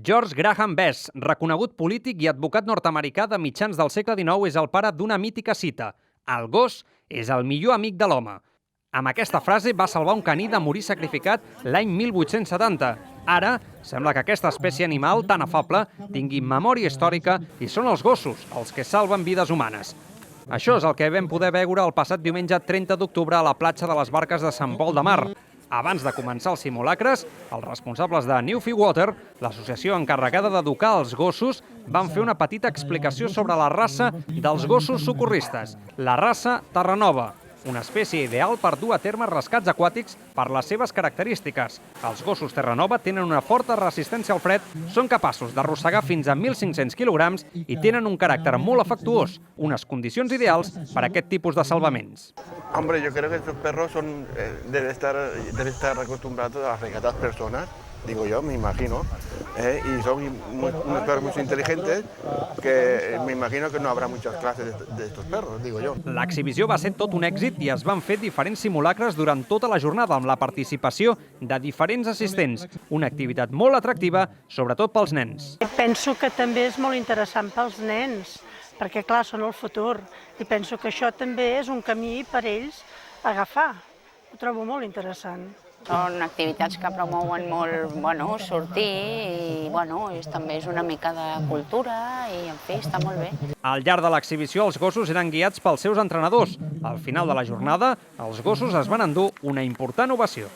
George Graham Best, reconegut polític i advocat nord-americà de mitjans del segle XIX, és el pare d'una mítica cita: "El gos és el millor amic de l'home". Amb aquesta frase va salvar un caní de morir sacrificat l'any 1870. Ara, sembla que aquesta espècie animal tan afable tingui memòria històrica i són els gossos els que salven vides humanes. Això és el que vam poder veure el passat diumenge 30 d'octubre a la platja de les Barques de Sant Pol de Mar. Abans de començar els simulacres, els responsables de Newfie Water, l'associació encarregada d'educar els gossos, van fer una petita explicació sobre la raça dels gossos socorristes, la raça Terranova, una espècie ideal per dur a terme rescats aquàtics per les seves característiques. Els gossos Terranova tenen una forta resistència al fred, són capaços d'arrossegar fins a 1.500 quilograms i tenen un caràcter molt afectuós, unes condicions ideals per a aquest tipus de salvaments. Hombre, yo creo que estos perros deben estar acostumbrados a rescatar a las personas, digo yo, me imagino, y son unos perros muy inteligentes, que me imagino que no habrá muchas clases de estos perros, digo yo. L'exhibició va ser tot un èxit i es van fer diferents simulacres durant tota la jornada amb la participació de diferents assistents, una activitat molt atractiva, sobretot pels nens. Penso que també és molt interessant pels nens, perquè clar, són el futur, i penso que això també és un camí per ells a agafar. Ho trobo molt interessant. Són activitats que promouen molt sortir i també és una mica de cultura i, en fi, està molt bé. Al llarg de l'exhibició, els gossos eren guiats pels seus entrenadors. Al final de la jornada, els gossos es van endur una important ovació.